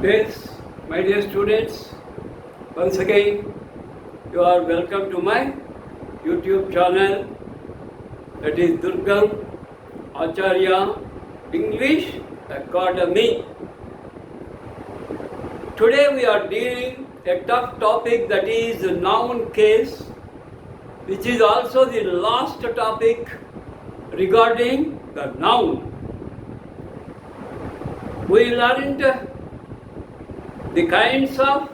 Yes, my dear students, once again you are welcome to my YouTube channel, that is Durgam Acharya English Academy. Today we are dealing a tough topic, that is noun case, which is also the last topic regarding the noun. We learned the kinds of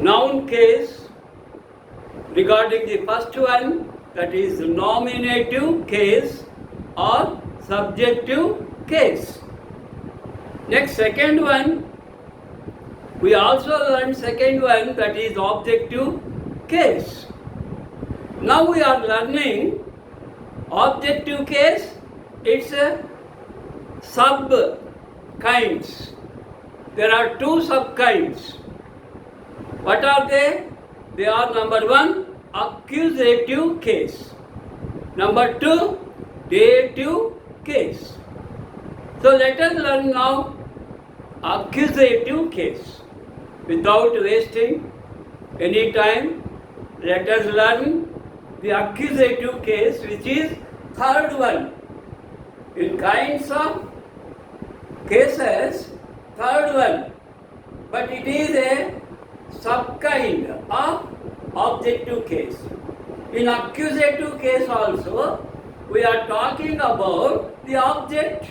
noun case regarding the first one, that is nominative case or subjective case. Next, second one, we also learned second one, that is objective case. Now we are learning objective case. It's a sub kinds. There are two sub kinds. What are they? They are number one, accusative case. Number two, dative case. So let us learn now accusative case. Without wasting any time, let us learn the accusative case, which is third one. In kinds of cases, third one, but it is a sub-kind of objective case. In accusative case also, we are talking about the object,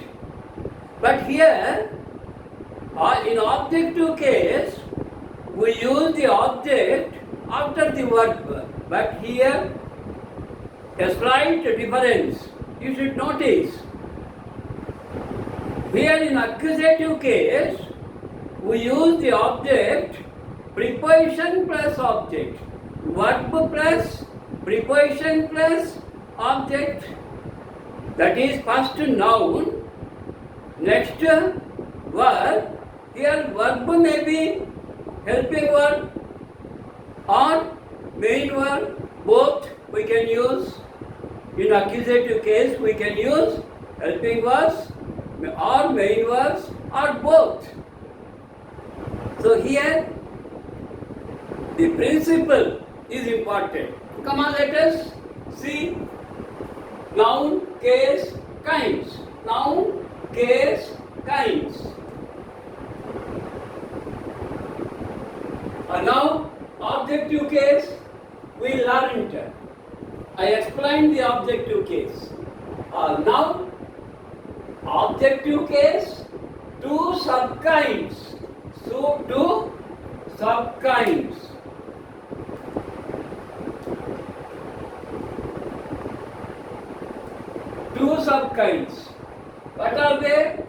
but here in objective case, we use the object after the verb, but here a slight difference you should notice. Here in accusative case, we use the object preposition plus object, verb plus preposition plus object, that is first noun, next verb. Here verb may be helping verb or main verb, both we can use. In accusative case, we can use helping verbs or main verbs or both. So here the principle is important. Come on, let us see noun, case, kinds. Noun, case, kinds. Now objective case we learned. I explained the objective case. Now objective case, two sub-kinds. So two sub-kinds. Two sub-kinds. What are they?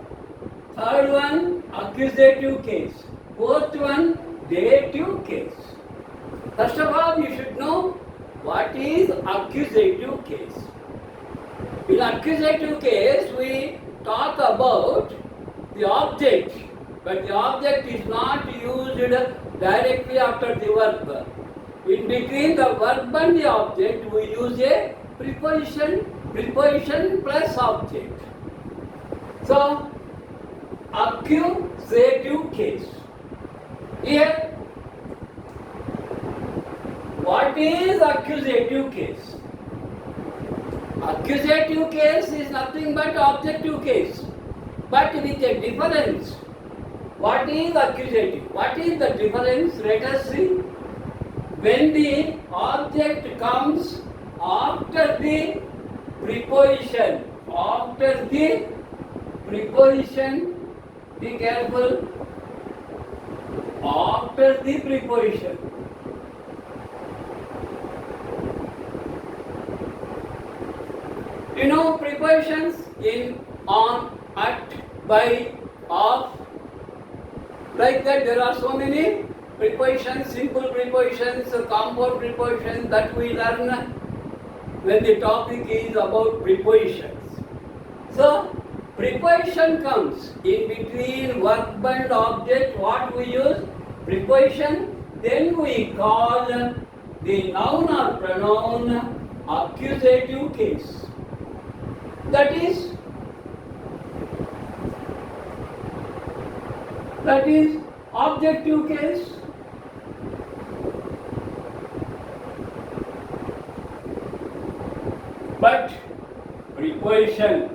Third one, accusative case. Fourth one, dative case. First of all, you should know what is accusative case. In accusative case, we talk about the object, but the object is not used directly after the verb. In between the verb and the object, we use a preposition plus object. So, accusative case. Here, what is accusative case? Accusative case is nothing but objective case, but with a difference. What is accusative? What is the difference? Let us see. When the object comes after the preposition, be careful, after the preposition. You know prepositions in, on, at, by, of, like that there are so many prepositions, simple prepositions, compound prepositions that we learn when the topic is about prepositions. So, preposition comes in between verb and object. What we use? Preposition. Then we call the noun or pronoun accusative case. That is That is objective case. But preposition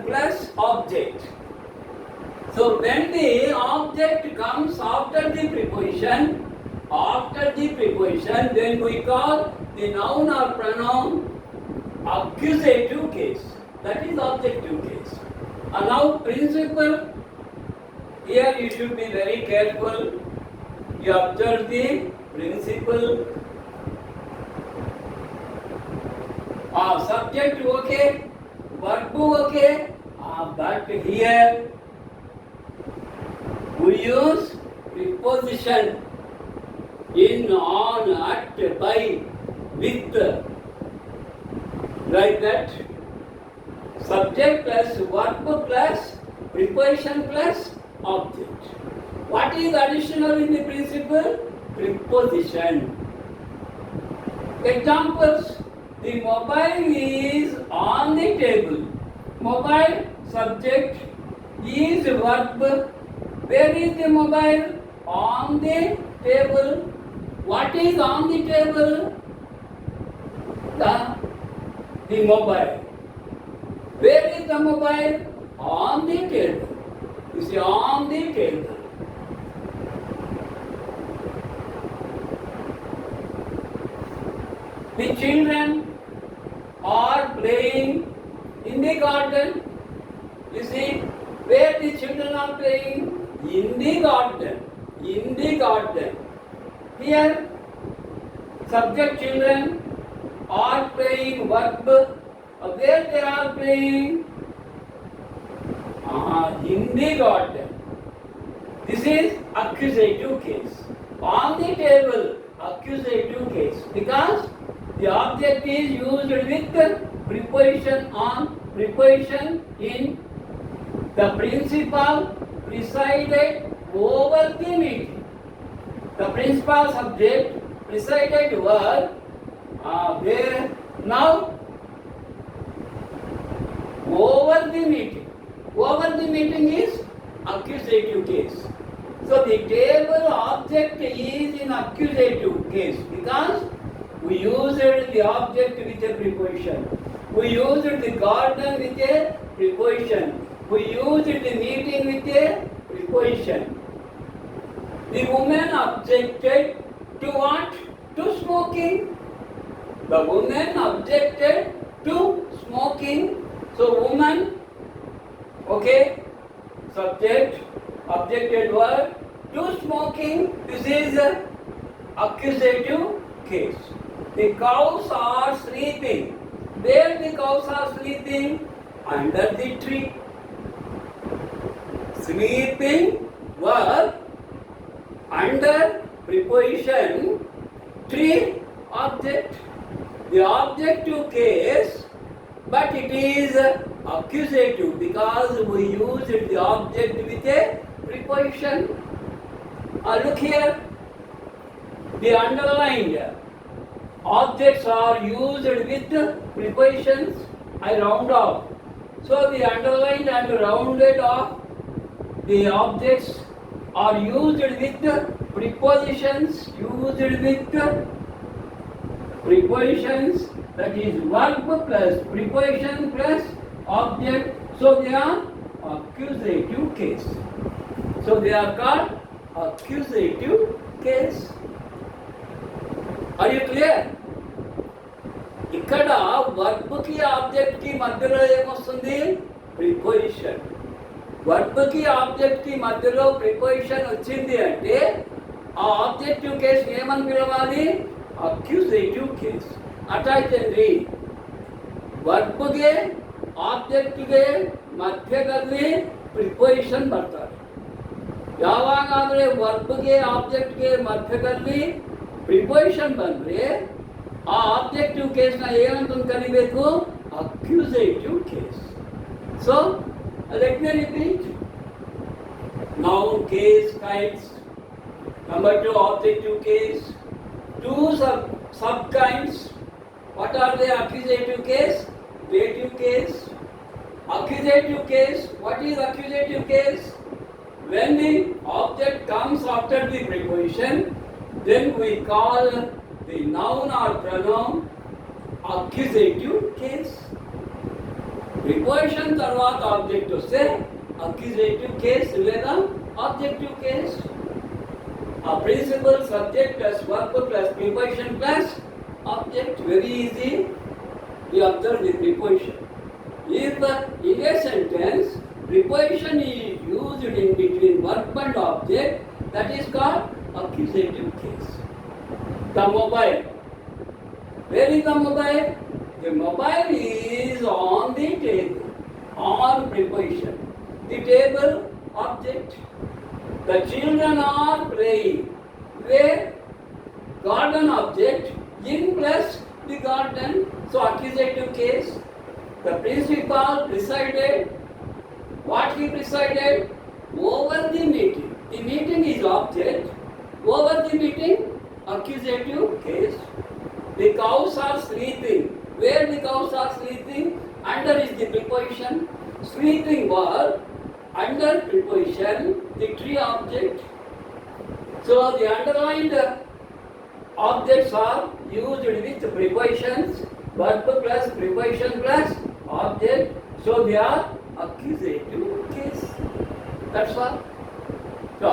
plus object. So when the object comes after the preposition, then we call the noun or pronoun accusative case. That is objective case. And now principle, here you should be very careful. You observe the principle. Subject okay, verb okay, but here we use preposition in, on, at, by, with, like that. Subject plus verb plus preposition plus object. What is additional in the principle? Preposition. Examples. The mobile is on the table. Mobile subject is verb. Where is the mobile? On the table. What is on the table? The mobile. Where is the mobile? On the table. You see, on the table. The children are playing in the garden. You see, where the children are playing? In the garden. In the garden. Here, subject children are playing verb. Where they are playing? In the garden. This is accusative case. On the table, accusative case. Because the object is used with preposition on, preposition in. The principal presided over the meeting. The principal subject presided over there. Now, over the meeting. Over the meeting is accusative case. So the table object is in accusative case because we used the object with a preposition. We used the garden with a preposition. We used the meeting with a preposition. The woman objected to what? To smoking. The woman objected to smoking. So woman, okay, subject, objected word, to smoking. This is a accusative case. The cows are sleeping. Where the cows are sleeping? Under the tree. Sleeping verb under preposition, tree object. The objective case, but it is accusative because we used the object with a preposition. Look here, the underlined objects are used with prepositions. I round off. So the underlined and rounded off, the objects are used with prepositions, prepositions, that is verb plus preposition plus object. So they are accusative case. So they are called accusative case. Are you clear? ఇక్కడ verb కి object కి మధ్యలో ఏమొస్తుంది? Preposition. Verb కి object కి మధ్యలో preposition వచ్చింది అంటే ఆ ఆబ్జెక్టివ్ కేస్ ఏమని పిలవాలి? Accusative case. ಅಟ್ಯಾಚಂದ್ರಿ ವರ್ಬ್ಗೆ ಆಬ್ಜೆಕ್ಟ್ಗೆ ಮಧ್ಯದಲ್ಲಿ ಪ್ರಿಪೋಸಿಷನ್ ಬರ್ತಾರೆ. ಯಾವಾಗಾದರೆ ವರ್ಬ್ಗೆ ಆಬ್ಜೆಕ್ಟ್ಗೆ ಮಧ್ಯದಲ್ಲಿ ಪ್ರಿಪೋಸಿಷನ್ ಬಂದರೆ ಆ ಆಬ್ಜೆಕ್ಟಿವ್ ಕೇಸ್ನ ಏನಂತ ಕರಿಬೇಕು? Accusative case. So let me repeat. Noun case types. Number 2, objective case. 2 sub-kinds. What are the? Accusative case, dative case. Accusative case. What is accusative case? when the object comes after the preposition, then we call the noun or pronoun accusative case. Preposition తర్వాత object వస్తే accusative case లేదా objective case. A principal subject plus verb plus preposition plus object, very easy. You observe the preposition. If in a sentence preposition is used in between verb and object, that is called accusative case. The mobile. Where is the mobile? The mobile is on the table, on preposition. The table, object. The children are playing. Where? Garden, object. In plus the garden. So accusative case. The principal presided. What he presided? Over the meeting. The meeting is object. Over the meeting, accusative case. The cows are sleeping. Where the cows are sleeping? Under is the preposition. Sleeping verb. Under preposition, the tree object. So the underlined objects are used with prepositions, verb plus preposition plus object. So they are accusative case. That's all. So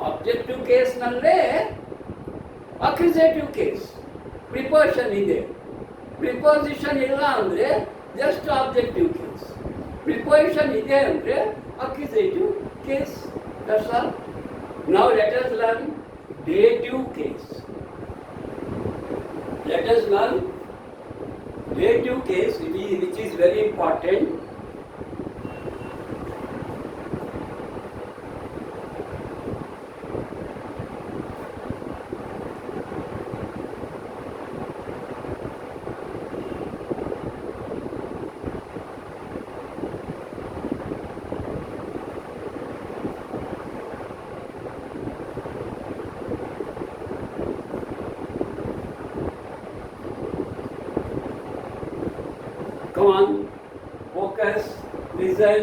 objective case nalle accusative case. Preposition ಇದೆ. Preposition ಇಲ್ಲ ಅಂದ್ರೆ just objective case. Preposition ಇದೆ ಅಂದ್ರೆ accusative case. That's all. Now let us learn dative case. Let us learn dative case, which is very important. Come on, focus, listen.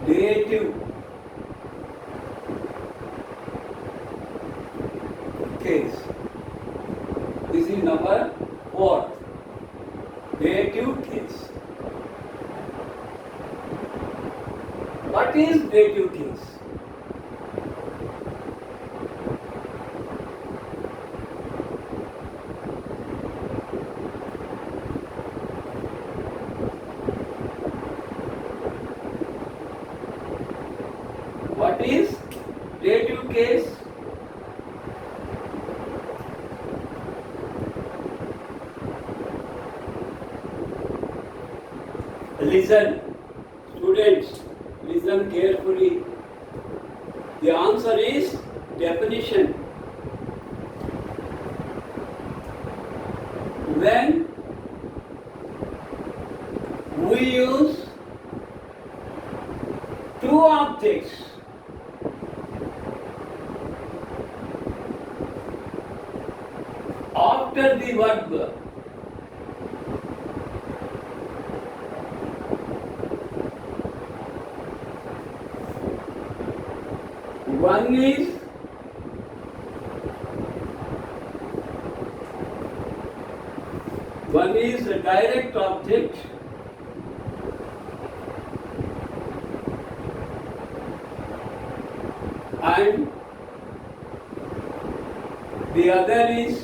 Dative case. This is number 4. Dative case. What is dative case? What is dative case? Listen, students, listen carefully. The answer is definition. When we use two objects after the verb, one is a direct object and the other is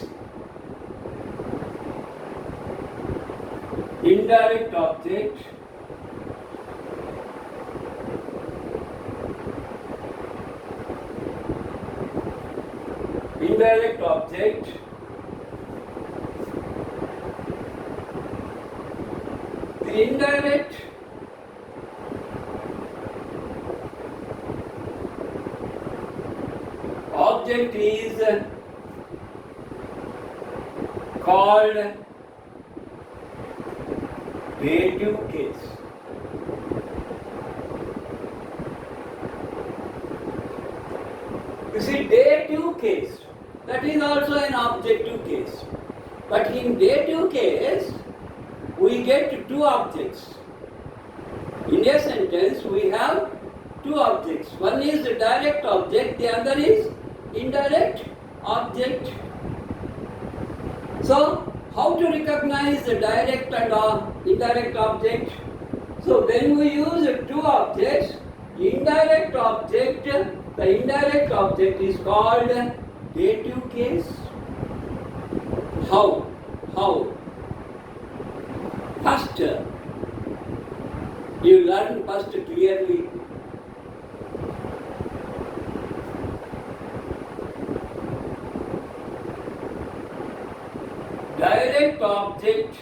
indirect object. Indirect object the indirect object is called dative case. You see, dative case, that is also an objective case. But in dative case, we get two objects. In a sentence, we have two objects. One is the direct object, the other is indirect object. So, how to recognize the direct and indirect object? So, when we use two objects, indirect object, the indirect object is called dative case. How? First, you learn first clearly. Direct object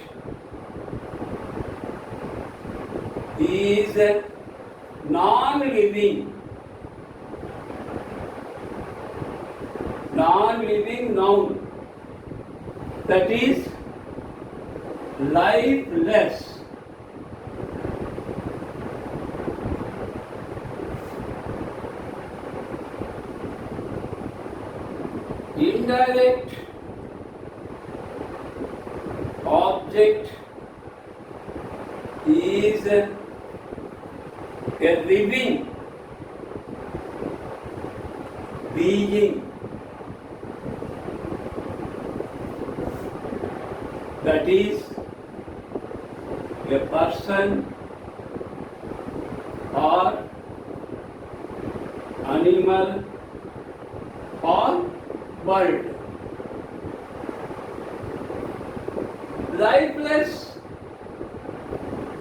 is non-living noun, that is lifeless. Indirect object is a living being, that is a person or animal or bird. Lifeless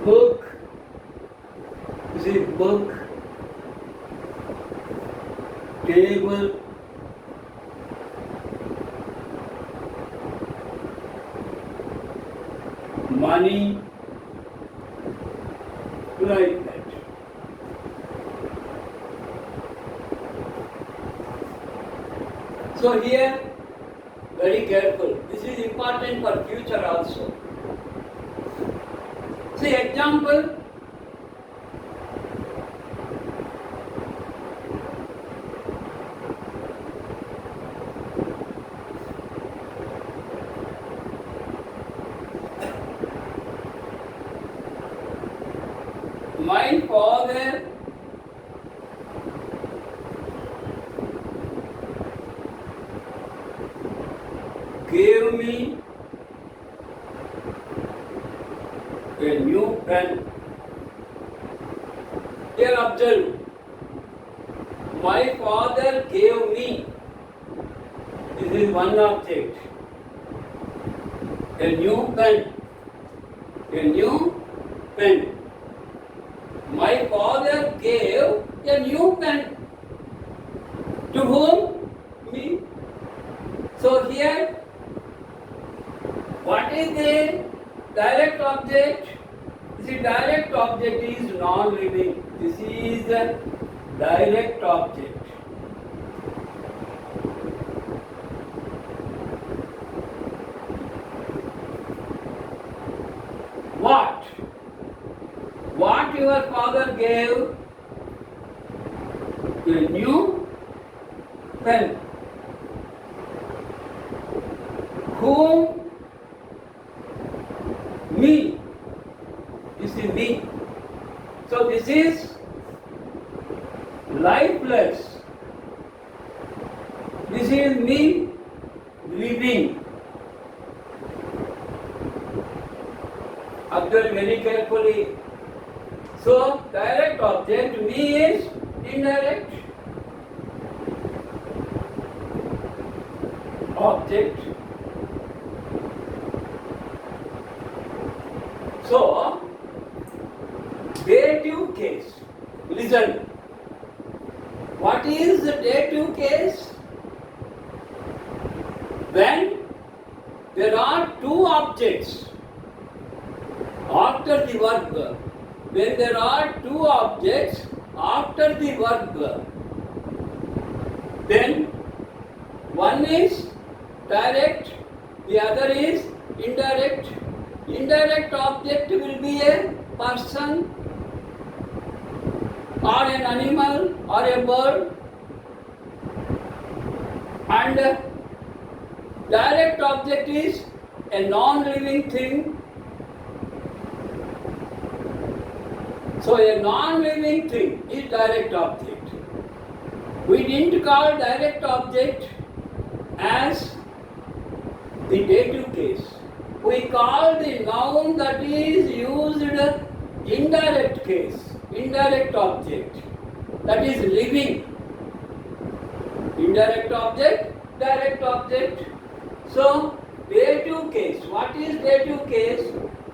book, this is book, table, money, like that. So here, very careful. This is important for future also. See example. My father gave me a new pen. Here observe. My father gave me. This is one object. A new pen. A new pen. My father gave a new pen. To whom? Me. So here, what is the direct object? The direct object is non-living. This is the direct object. What your father gave? A new pen. Whom? Me. This is me. So this is lifeless. This is me living. Observe very carefully. So direct object me is indirect object. So dative case. Listen. What is the dative case? When there are two objects after the verb. When there are two objects after the verb, then one is direct, the other is indirect. Indirect object will be a person or an animal or a bird, and direct object is a non-living thing So a non-living thing is direct object. We didn't call direct object as the dative case. We call the noun that is used indirect case, indirect object, that is living. Indirect object, direct object. So dative case. What is dative case?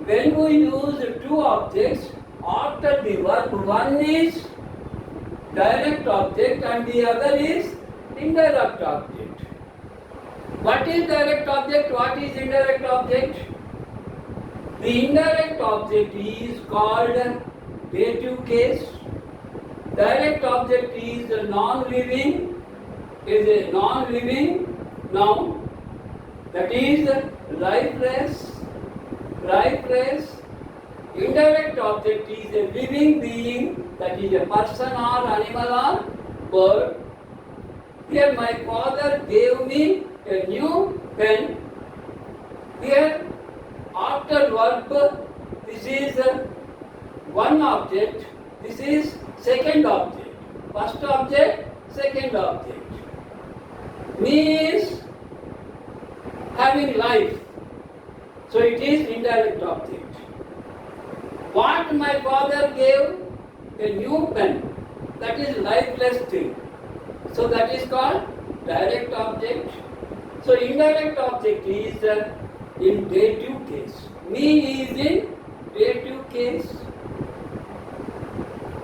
When we use two objects after the verb, one is direct object and the other is indirect object. What is direct object? What is indirect object? The indirect object is called dative case. Direct object is a non-living, noun, that is lifeless. Indirect object is a living being, that is a person or animal or bird. Here my father gave me a new pen. Here after verb, this is one object, this is second object. First object, second object. Me is having life, so it is indirect object. What my father gave, a new pen, that is lifeless thing. So that is called direct object. So indirect object is in dative case. Me is in dative case.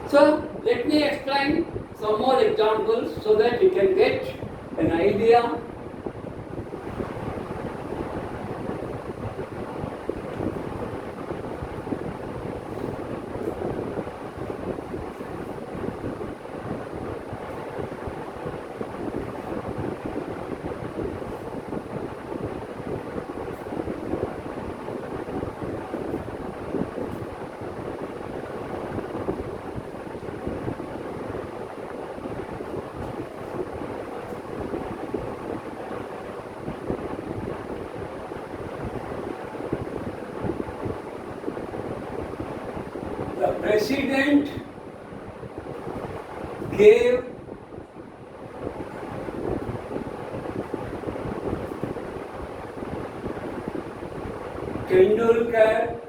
So let me explain some more examples so that you can get an idea. The president gave Tendulkar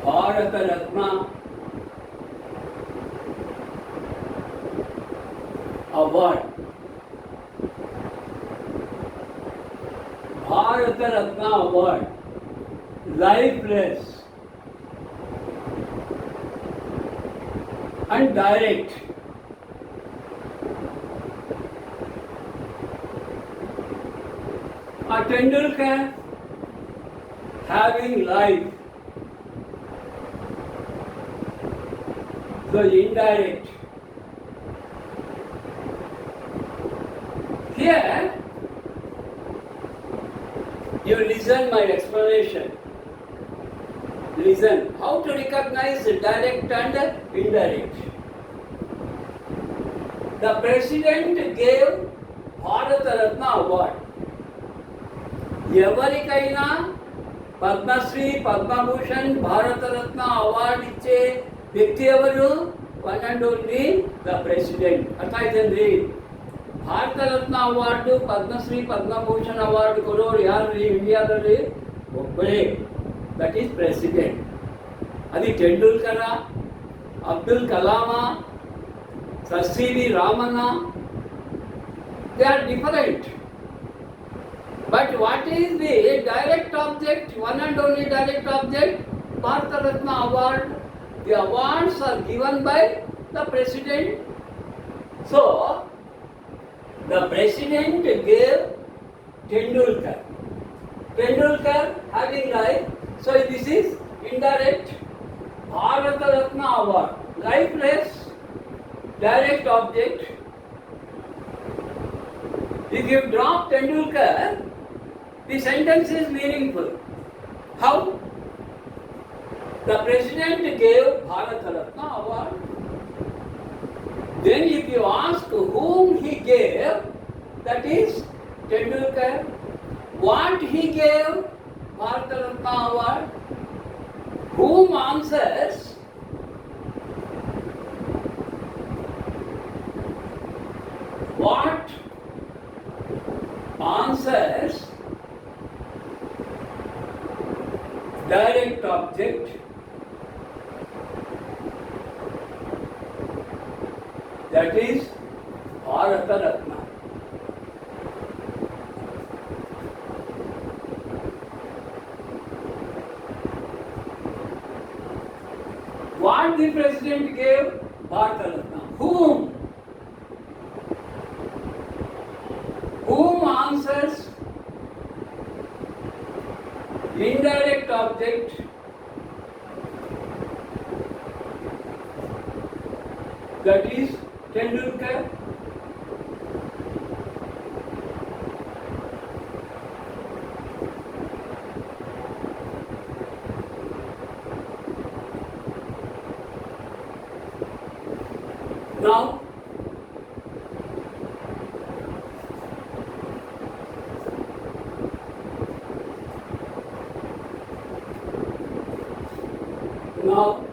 Bharat Ratna award. Bharat Ratna award, lifeless and direct. A Tendulkar having life, so indirect. Here, you listen my explanation. Listen, how to recognize direct and indirect. The president gave Bharat Ratna award. ఎవరికైనా Padmashri Padma Bhushan Bharat Ratna award ఇచ్చే వ్యక్తి ఎవరు? One and only the president. ಅರ್ಥಾಯ್ತೇನ್ರಿ? Bharat Ratna award Padma Shri Padma Bhushan award ಕೊಡೋರು ಯಾರು ಇಂಡಿಯಾದಲ್ಲಿ? ಒಬ್ಬರೇ, that is president. అది టెండూల్కర, అబ్దుల్ కలామా, సర్ సివి రామన్న. They are different. But what is the direct object, one and only direct object? Bharata Ratna award. The awards are given by the president. So, the president gave Tendulkar. Tendulkar having life, so this is indirect. Bharata Ratna award, lifeless, direct object. If you drop Tendulkar, the sentence is meaningful. How? The president gave Bharata Ratna award. Then if you ask whom he gave, that is Tendulkar. What he gave Bharata Ratna award? Whom answers what answers direct object, that is Bharata Ratna. What the president gave? Bharata Ratna. Whom? Whom answers indirect object, that is Tendulkar. Now,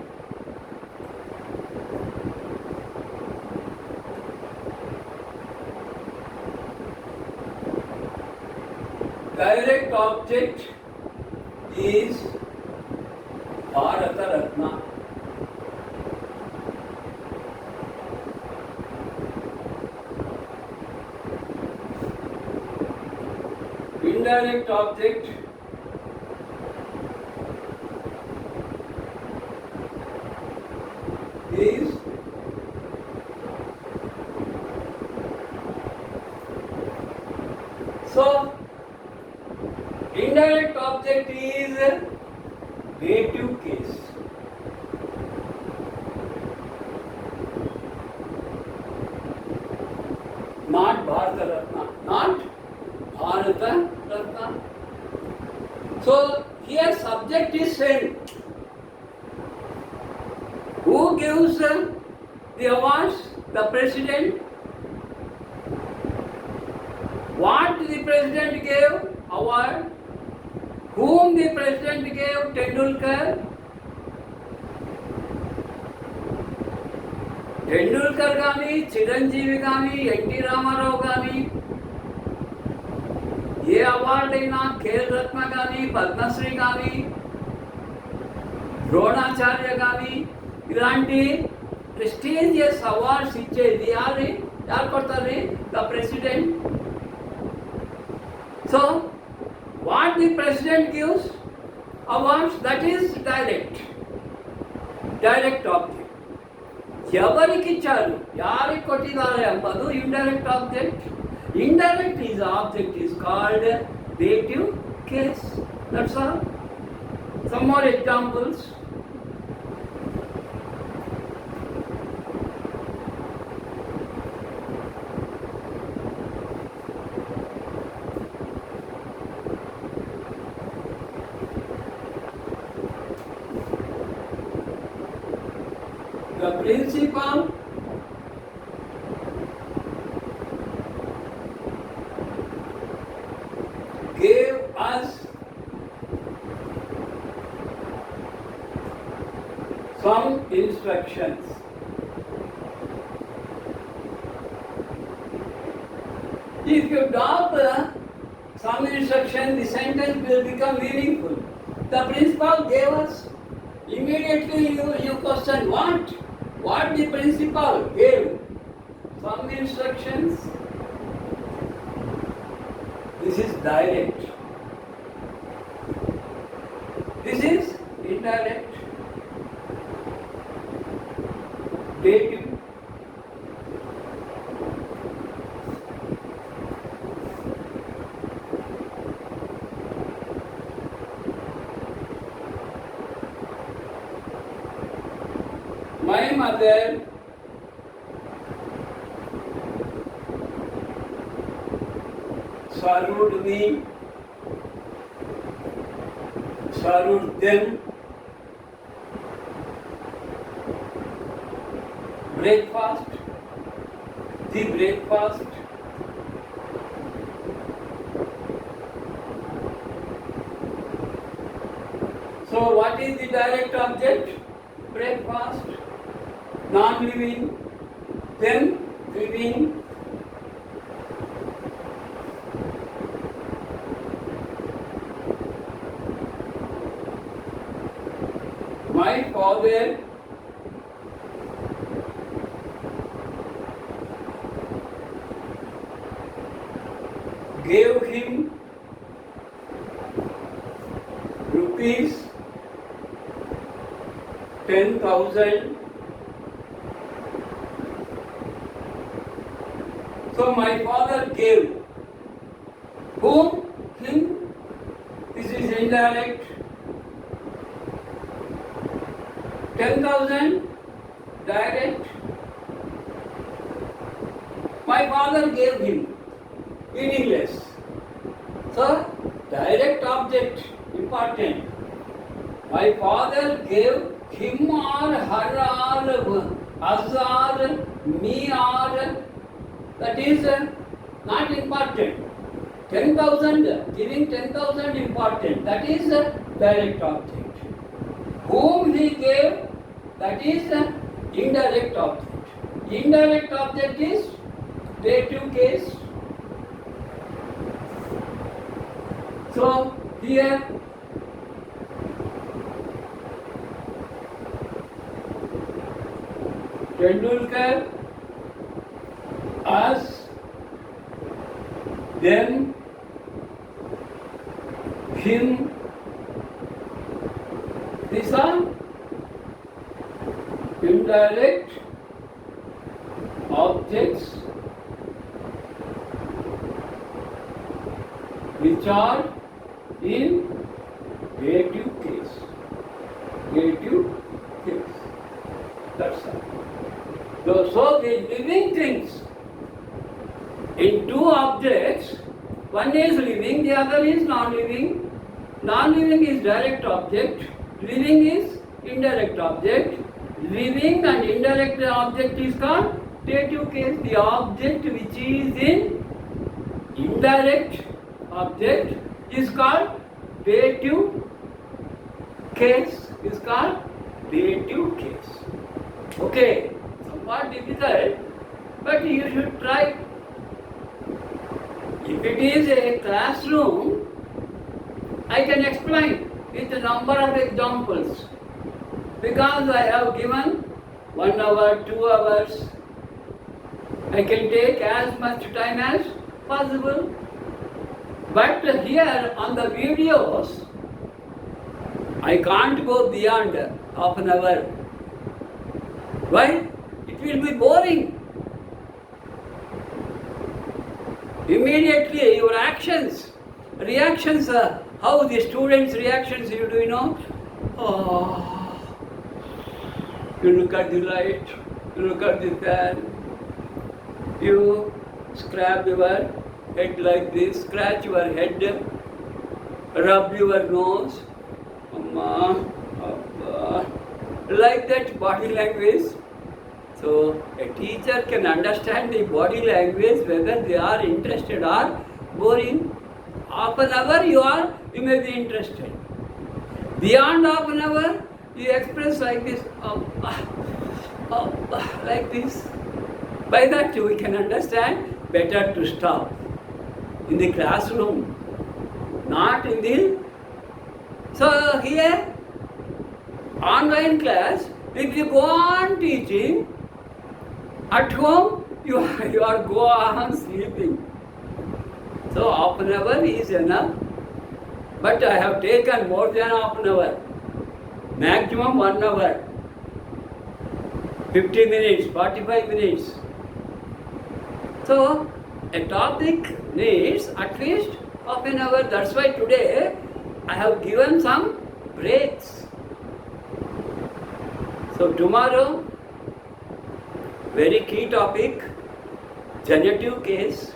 direct object is Bharata Ratna. Indirect object is so indirect object is dative case. Not Bharata Ratna, not Bharata Ratna. So here subject is same. Who gives the awards? The president. What the president gave award? Whom the president gave? Tendulkar. Tendulkar కానీ చిరంజీవి కానీ NT Ramarao కానీ ఏ award అయినా ఖేల్ రత్న కానీ పద్మశ్రీ కానీ ద్రోణాచార్య కానీ ఇలాంటి prestigious awards ఇచ్చేది యారు కొడతారు? The president. So what the president gives awards, that is direct object. ఎవరికి ఇచ్చారు, యారికి కొట్టినారు ఎంబదు indirect object. Indirect is object is called dative case. That's all. Some more examples. The principal gave us some instructions. If you drop some instruction, the sentence will become meaningful. The principal gave us. Immediately you question what the principal gave. Some instructions. This is direct. This is indirect. Dative. My mother swallowed me, swallowed them, breakfast the breakfast. So what is the direct object? Breakfast. Non-living. Then living. My father gave him rupees 10,000. So my father gave. Whom? Him. This is indirect. 10,000 direct. My father gave him. Meaningless. So, direct object important. My father gave him or her or us or me or, that is not important. 10,000, giving 10,000 important. That is direct object. Whom he gave, that is indirect object. Indirect object is dative case. So here Tendulkar us, them, him. These are indirect objects which are in dative case. Dative case. That's all. So the living things in two objects, one is living, the other is non-living. Non-living is direct object. Living is indirect object. Living and indirect object is called dative case. The object which is in indirect object is called dative case. Is called dative case. Okay, somewhat difficult, but you should try. If it is a classroom, I can explain with a number of examples, because I have given 1 hour, 2 hours. I can take as much time as possible. But here on the videos, I can't go beyond half an hour. Why? It will be boring. Immediately your actions, reactions, how the students' reactions, you do know? Oh, you look at the light, you look at the fan, you scrap your head like this, scratch your head, rub your nose, Amma, Abba, like that body language. So a teacher can understand the body language whether they are interested or boring. Half an hour you may be interested. Beyond half an hour you express like this, like this. By that we can understand better to stop. In the classroom, not in the... So here, online class, if you go on teaching, at home you are go on sleeping. So half an hour is enough. But I have taken more than half an hour. Maximum 1 hour. 50 minutes, 45 minutes. So a topic needs at least half an hour. That's why today I have given some breaks. So tomorrow, very key topic, genitive case,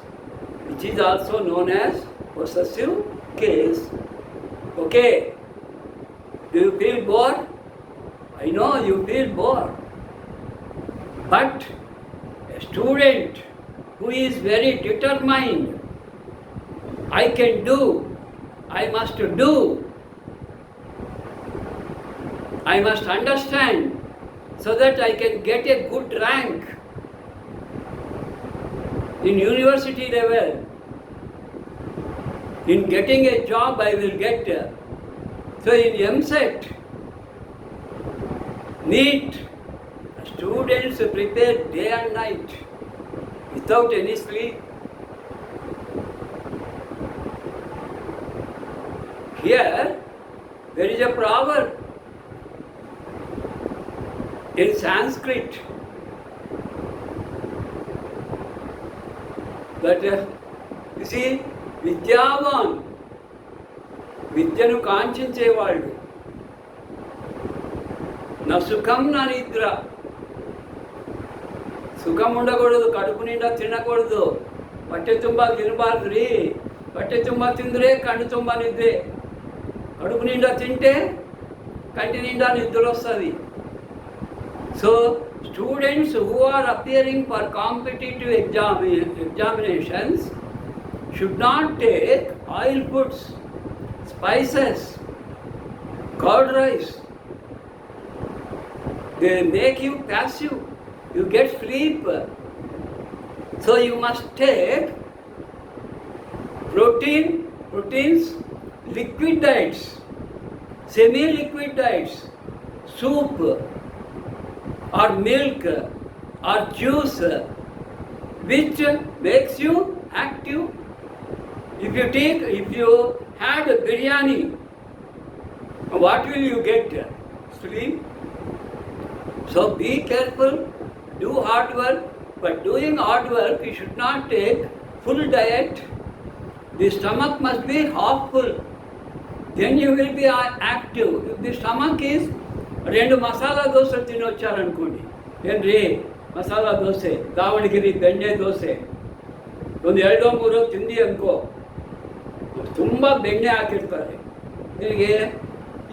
which is also known as possessive case. Okay, do you feel bored? I know you feel bored. But a student who is very determined. I can do, I must do, I must understand so that I can get a good rank in university level. In getting a job I will get. So in MSET, NEET, students prepare day and night without any sleep. Here, there is a proverb in Sanskrit that you see, Vidyavan విద్యను కాంక్షించేవాళ్ళు నా సుఖం నా నిద్ర. సుఖం ఉండకూడదు, కడుపు నిండా తినకూడదు, పట్టె తుంబా తినబార్దు ರೀ. పట్టె తుంబా తిందురే కంటి తుంబా నిద్రే. కడుపు నిండా తింటే కంటి నిండా నిద్ర వస్తుంది. So students who are appearing for competitive examinations should not take oil foods, spices, curd rice. They make you passive. You get sleep. So you must take proteins, liquid diets, semi-liquid diets, soup or milk or juice, which makes you active. If you had a biryani, what will you get? Sleep. So be careful, do hard work, but doing hard work you should not take full diet. The stomach must be half full. Then you will be active. If the stomach is 2 masala దోశలు తినొచ్చారనుకోండి, ಏನ್ರಿ ಮಸಾಲಾ ದೋಸೆ, ದಾವಣಗೆರೆ ಬೆಣ್ಣೆ ದೋಸೆ ಒಂದು 2-3 ತಿಂದಿ ಅನ್ಕೋ, ತುಂಬ ಬೆಣ್ಣೆ ಹಾಕಿರ್ತಾರೆ ನಿನಗೆ.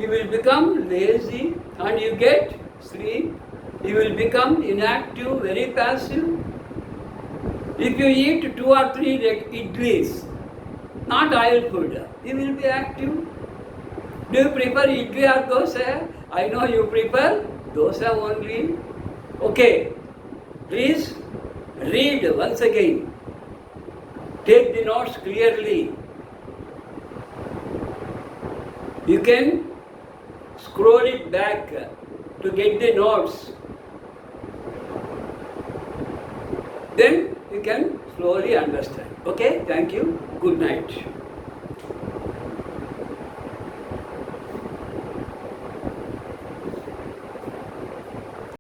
You will become lazy and you get sleep. You will become inactive, very passive. If you eat 2 or 3 idlis, not oil food, you will be active. Do you prefer idli or dosa? I know you prefer dosa only. Okay, please read once again. Take the notes clearly. You can scroll it back to get the notes. Then you can slowly understand. Okay, thank you. Good night.